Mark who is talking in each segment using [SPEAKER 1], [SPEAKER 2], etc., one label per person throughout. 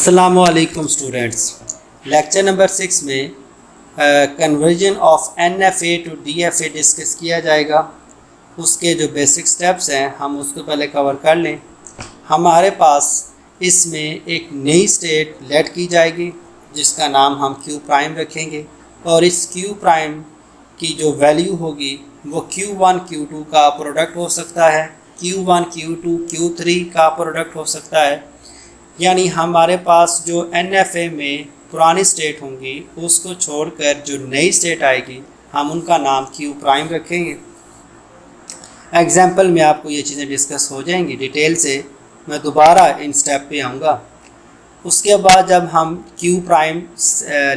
[SPEAKER 1] अस्सलामुअलैकुम students. Lecture number 6 में conversion of NFA to DFA discuss किया जाएगा। उसके जो बेसिक स्टेप्स हैं हम उसको पहले कवर कर लें। हमारे पास इसमें एक नई स्टेट लेट की जाएगी जिसका नाम हम Q प्राइम रखेंगे और इस Q प्राइम की जो वैल्यू होगी वो Q1 Q2 का प्रोडक्ट हो सकता है, Q1 Q2 Q3 का प्रोडक्ट हो सकता है। यानी हमारे पास जो NFA में पुरानी स्टेट होंगी उसको छोड़कर जो नई स्टेट आएगी हम उनका नाम Q प्राइम रखेंगे। एग्जाम्पल में आपको ये चीज़ें डिस्कस हो जाएंगी डिटेल से, मैं दोबारा इन स्टेप पे आऊँगा। उसके बाद जब हम Q प्राइम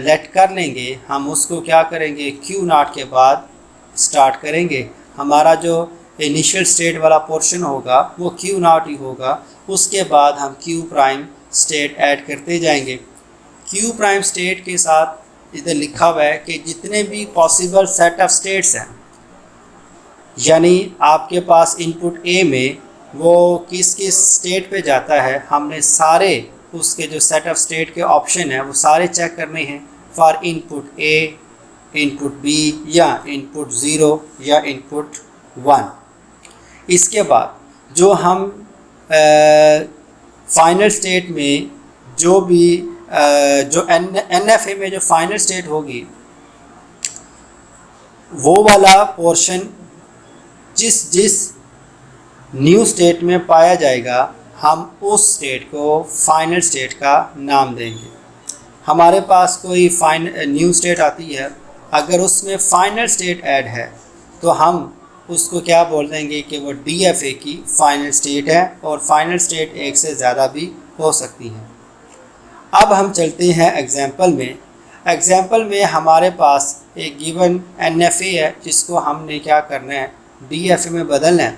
[SPEAKER 1] लेट कर लेंगे हम उसको क्या करेंगे, Q0 के बाद स्टार्ट करेंगे। हमारा जो इनिशियल स्टेट वाला पोर्शन होगा वो Q0 ही होगा। उसके बाद हम Q प्राइम स्टेट ऐड करते जाएंगे। Q प्राइम स्टेट के साथ इधर लिखा हुआ है कि जितने भी पॉसिबल सेट ऑफ स्टेट्स हैं, यानी आपके पास इनपुट A में वो किस किस स्टेट पे जाता है, हमने सारे उसके जो सेट ऑफ स्टेट के ऑप्शन हैं वो सारे चेक करने हैं for input A, input B या इनपुट 0 या इनपुट 1। इसके बाद जो हम फाइनल स्टेट में जो भी जो NFA में जो फाइनल स्टेट होगी वो वाला पोर्शन जिस न्यू स्टेट में पाया जाएगा हम उस स्टेट को फाइनल स्टेट का नाम देंगे। हमारे पास कोई न्यू स्टेट आती है, अगर उसमें फाइनल स्टेट ऐड है तो हम उसको क्या बोल देंगे कि वो DFA की फाइनल स्टेट है और फाइनल स्टेट एक से ज़्यादा भी हो सकती हैं। अब हम चलते हैं एग्जाम्पल में। एग्जाम्पल में हमारे पास एक गिवन NFA है जिसको हमने क्या करना है, DFA में बदलना है।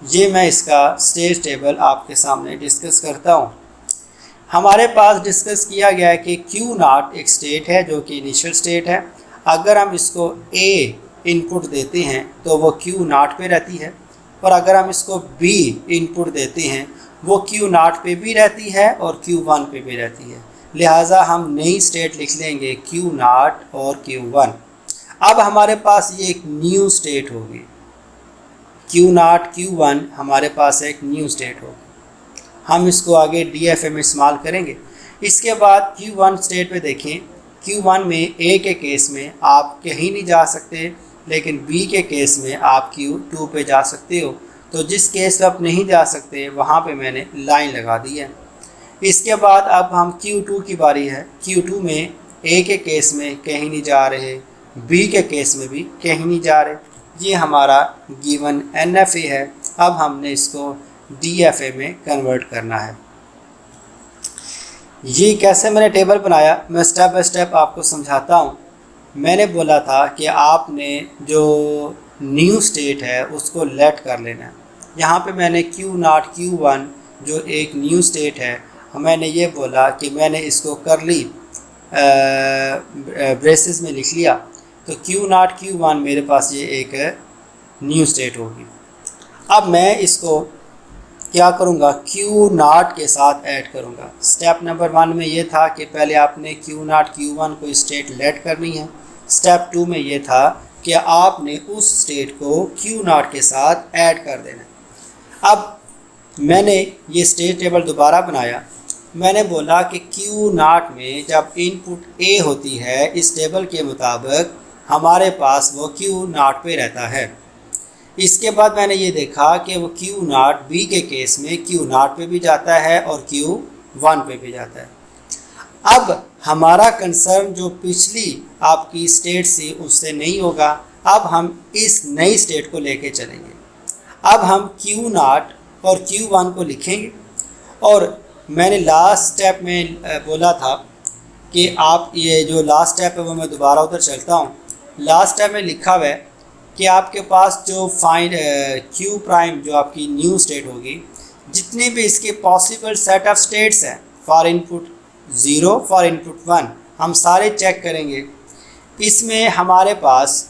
[SPEAKER 1] ये मैं इसका स्टेज टेबल आपके सामने डिस्कस करता हूँ। हमारे पास डिस्कस किया गया है कि Q0 एक स्टेट है जो कि इनिशियल स्टेट है। अगर हम इसको A इनपुट देते हैं तो वो Q0 पे रहती है, और अगर हम इसको B इनपुट देते हैं वो Q0 पे भी रहती है और Q1 पे भी रहती है। लिहाजा हम नई स्टेट लिख लेंगे Q0 और Q1। अब हमारे पास ये एक न्यू स्टेट होगी, Q0 Q1 हमारे पास एक न्यू स्टेट होगी। हम इसको आगे DFA में इस्तेमाल करेंगे। इसके बाद Q1 स्टेट पे देखें, Q1 में A के केस में आप कहीं नहीं जा सकते, लेकिन B के केस में आप Q2 पे जा सकते हो। तो जिस केस में आप नहीं जा सकते वहाँ पे मैंने लाइन लगा दी है। इसके बाद अब हम Q2 की बारी है। Q2 में A के केस में कहीं नहीं जा रहे, B के केस में भी कहीं नहीं जा रहे। ये हमारा गिवन NFA है। अब हमने इसको DFA में कन्वर्ट करना है। ये कैसे मैंने टेबल बनाया मैं स्टेप बाय स्टेप आपको समझाता हूँ। मैंने बोला था कि आपने जो न्यू स्टेट है उसको लेट कर लेना है। यहाँ पे मैंने Q0 Q1 जो एक न्यू स्टेट है, मैंने ये बोला कि मैंने इसको करली ब्रेसेस में लिख लिया। तो Q0 Q1 मेरे पास ये एक न्यू स्टेट होगी। अब मैं इसको क्या करूँगा, Q0 के साथ ऐड करूँगा। स्टेप नंबर 1 में ये था कि पहले आपने Q0 Q1 को स्टेट लेट करनी है। स्टेप 2 में ये था कि आपने उस स्टेट को Q0 के साथ ऐड कर देना। अब मैंने ये स्टेट टेबल दोबारा बनाया। मैंने बोला कि Q0 में जब इनपुट A होती है इस टेबल के मुताबिक हमारे पास वो Q0 पे रहता है। इसके बाद मैंने ये देखा कि वो Q0 B के केस में Q0 पे भी जाता है और Q1 पे भी जाता है। अब हमारा कंसर्न जो पिछली आपकी स्टेट से उससे नहीं होगा। अब हम इस नई स्टेट को लेके चलेंगे। अब हम Q0 और Q1 को लिखेंगे। और मैंने लास्ट स्टेप में बोला था कि आप ये जो लास्ट स्टेप है वो मैं दोबारा उधर चलता हूँ। लास्ट स्टेप में लिखा हुआ है कि आपके पास जो Q प्राइम जो आपकी न्यू स्टेट होगी, जितने भी इसके पॉसिबल सेट ऑफ स्टेट्स हैं फॉर इनपुट 0 फॉर इनपुट 1 हम सारे चेक करेंगे। इसमें हमारे पास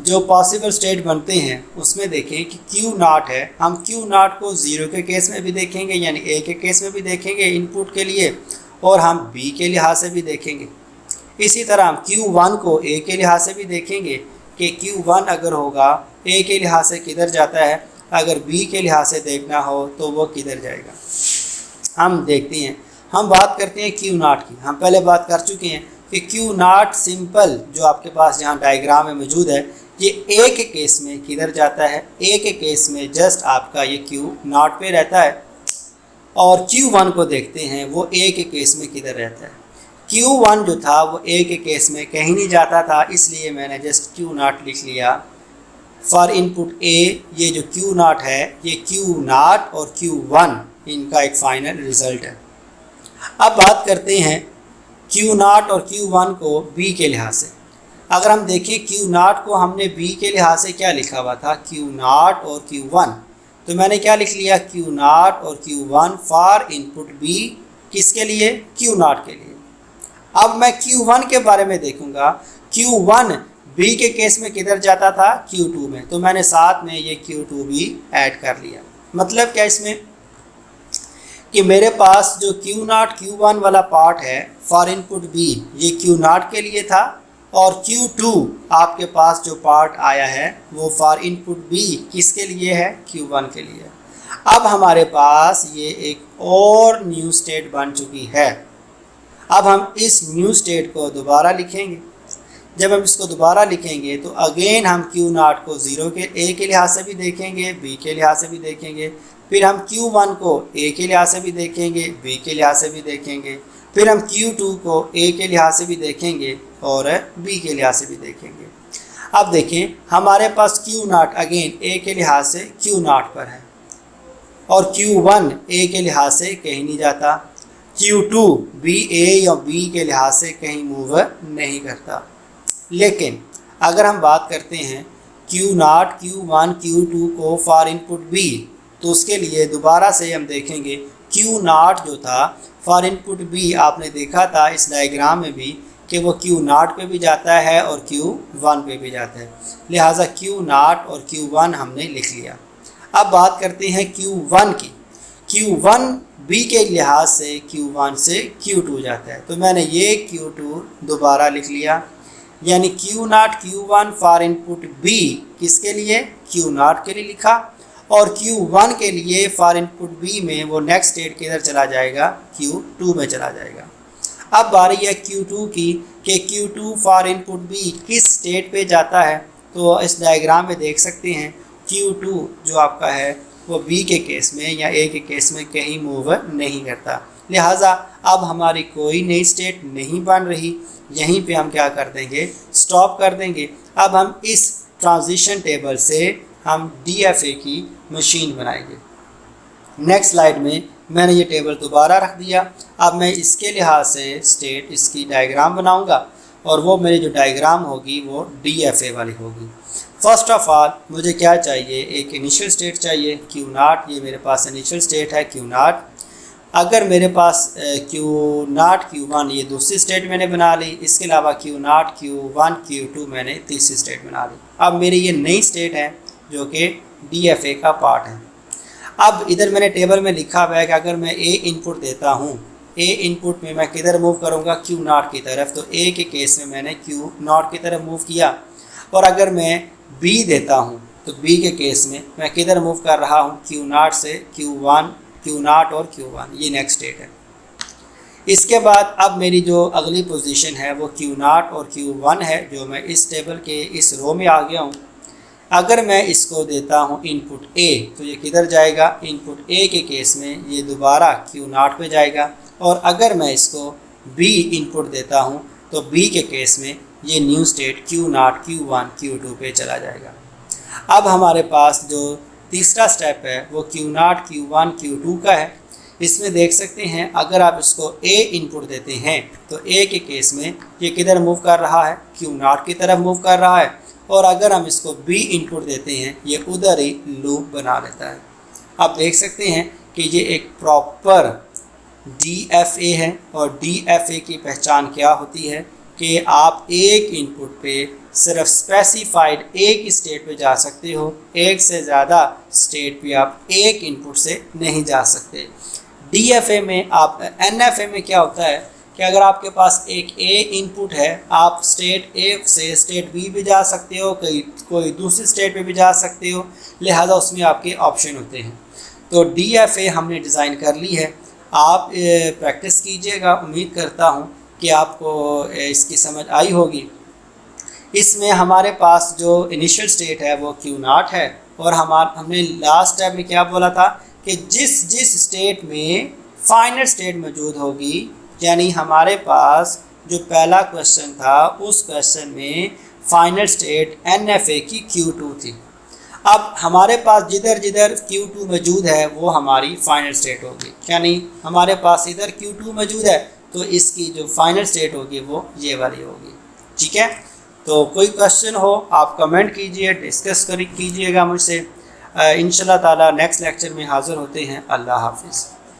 [SPEAKER 1] जो पॉसिबल स्टेट बनते हैं उसमें देखें कि Q0 है, हम Q0 को 0 के केस में भी देखेंगे यानी A के केस में भी देखेंगे इनपुट के लिए, और हम बी के लिहाज से भी देखेंगे। इसी तरह हम Q1 को ए के लिहाज से भी देखेंगे कि Q1 अगर होगा ए के लिहाज से किधर जाता है, अगर बी के लिहाज से देखना हो तो वो किधर जाएगा। हम देखते हैं, हम बात करते हैं Q0 की। हम पहले बात कर चुके हैं कि Q0 सिंपल जो आपके पास यहाँ डायग्राम में मौजूद है, ये ए के केस में किधर जाता है, ए के केस में जस्ट आपका ये Q0 पे रहता है। और Q1 को देखते हैं वो ए के केस में किधर रहता है। Q1 जो था वो ए के केस में कहीं नहीं जाता था, इसलिए मैंने जस्ट Q0 लिख लिया फॉर इनपुट ए। ये जो Q0 है ये Q0 और Q1 इनका एक फाइनल रिज़ल्ट है। अब बात करते हैं Q0 और Q1 को बी के लिहाज से। अगर हम देखें Q0 को हमने बी के लिहाज से क्या लिखा हुआ था, Q0 और Q1, तो मैंने क्या लिख लिया Q0 और Q1 फॉर इनपुट बी, किसके लिए, Q0 के लिए। अब मैं Q1 के बारे में देखूंगा, Q1 बी के केस में किधर जाता था, Q2 में, तो मैंने साथ में ये Q2 भी ऐड कर लिया। मतलब क्या इसमें कि मेरे पास जो Q0 Q1 वाला पार्ट है फॉर इनपुट बी ये Q0 के लिए था, और Q2 आपके पास जो पार्ट आया है वो फॉर इनपुट बी किसके लिए है, Q1 के लिए। अब हमारे पास ये एक और न्यू स्टेट बन चुकी है। अब हम इस न्यू स्टेट को दोबारा लिखेंगे। जब हम इसको दोबारा लिखेंगे तो अगेन हम Q0 को ज़ीरो के ए के लिहाज से भी देखेंगे, बी के लिहाज से भी देखेंगे, फिर हम Q1 को ए के लिहाज से भी देखेंगे, बी के लिहाज से भी देखेंगे, फिर हम Q2 को ए के लिहाज से भी देखेंगे और बी के लिहाज से भी देखेंगे। अब देखें हमारे पास Q0 अगेन ए के लिहाज से Q0 पर है, और Q1 ए के लिहाज से कहीं नहीं जाता, Q2 भी ए या बी के लिहाज से कहीं मूव नहीं करता। लेकिन अगर हम बात करते हैं Q0 Q1 Q2 को फॉर इनपुट बी, तो उसके लिए दोबारा से हम देखेंगे Q0 जो था फॉर इनपुट बी, आपने देखा था इस डायग्राम में भी कि वो Q0 पे भी जाता है और Q1 पे भी जाता है, लिहाजा Q0 और Q1 हमने लिख लिया। अब बात करते हैं Q1 की। Q1 बी के लिहाज से Q1 से Q2 जाता है, तो मैंने ये Q2 दोबारा लिख लिया, यानी Q0 Q1 for input B किसके लिए, Q0 के लिए लिखा, और Q1 के लिए फॉर इनपुट बी में वो नेक्स्ट स्टेट किधर चला जाएगा, Q2 में चला जाएगा। अब बारी है Q2 की कि Q2 फॉर इनपुट बी किस स्टेट पे जाता है, तो इस डायग्राम में देख सकते हैं Q2 जो आपका है वो बी के केस में या ए के केस में कहीं मूव नहीं करता, लिहाजा अब हमारी कोई नई स्टेट नहीं बन रही। यहीं पे हम क्या कर देंगे, स्टॉप कर देंगे। अब हम इस ट्रांजिशन टेबल से हम DFA की मशीन बनाएंगे। नेक्स्ट स्लाइड में मैंने ये टेबल दोबारा रख दिया। अब मैं इसके लिहाज से स्टेट इसकी डायग्राम बनाऊंगा, और वो मेरी जो डायग्राम होगी वो DFA वाली होगी। फर्स्ट ऑफ ऑल मुझे क्या चाहिए, एक इनिशियल स्टेट चाहिए Q0, ये मेरे पास इनिशियल स्टेट है Q0। अगर मेरे पास Q0 Q1 ये दूसरी स्टेट मैंने बना ली, इसके अलावा Q0 Q1 Q2 मैंने तीसरी स्टेट बना ली। अब मेरी ये नई स्टेट है जो कि DFA का पार्ट है। अब इधर मैंने टेबल में लिखा हुआ है कि अगर मैं A इनपुट देता हूँ, A इनपुट में मैं किधर मूव करूँगा, Q0 की तरफ, तो A के केस में मैंने Q0 की तरफ मूव किया। और अगर मैं B देता हूँ तो B के केस में मैं किधर मूव कर रहा हूँ, Q0 से Q0 और Q1, ये नेक्स्ट स्टेट है। इसके बाद अब मेरी जो अगली पोजीशन है वो Q0 और Q1 है, जो मैं इस टेबल के इस रो में आ गया हूँ। अगर मैं इसको देता हूँ इनपुट A, तो ये किधर जाएगा, इनपुट A के केस में ये दोबारा Q0 पे जाएगा। और अगर मैं इसको B इनपुट देता हूँ तो B के केस में ये new state Q0 Q1 Q2 पे चला जाएगा। अब हमारे पास जो तीसरा स्टेप है वो Q0 Q1 Q2 का है। इसमें देख सकते हैं अगर आप इसको A इनपुट देते हैं तो A के केस में ये किधर मूव कर रहा है, Q0 की तरफ मूव कर रहा है। और अगर हम इसको B इनपुट देते हैं ये उधर ही लूप बना लेता है। आप देख सकते हैं कि ये एक प्रॉपर DFA है, और DFA की पहचान क्या होती है कि आप एक इनपुट पे सिर्फ स्पेसिफाइड एक स्टेट पे जा सकते हो, एक से ज़्यादा स्टेट पे आप एक इनपुट से नहीं जा सकते। DFA में आप NFA में क्या होता है कि अगर आपके पास एक A इनपुट है, आप स्टेट A से स्टेट B भी जा सकते हो, कोई दूसरी स्टेट पे भी जा सकते हो, लिहाजा उसमें आपके ऑप्शन होते हैं। तो DFA हमने डिज़ाइन कर ली है। आप प्रैक्टिस कीजिएगा, उम्मीद करता हूँ कि आपको इसकी समझ आई होगी। इसमें हमारे पास जो इनिशियल स्टेट है वो Q0 है, और हमने लास्ट स्टेप में क्या बोला था कि जिस स्टेट में फाइनल स्टेट मौजूद होगी, यानी हमारे पास जो पहला क्वेश्चन था उस क्वेश्चन में फाइनल स्टेट NFA की Q2 थी। अब हमारे पास जिधर जिधर Q2 मौजूद है वो हमारी फाइनल स्टेट होगी, यानी हमारे पास इधर Q2 मौजूद है तो इसकी जो फाइनल स्टेट होगी वो ये वाली होगी। ठीक है, तो कोई क्वेश्चन हो आप कमेंट कीजिए, डिस्कस कीजिएगा मुझसे। इंशाल्लाह ताला नेक्स्ट लेक्चर में हाज़िर होते हैं। अल्लाह हाफिज़।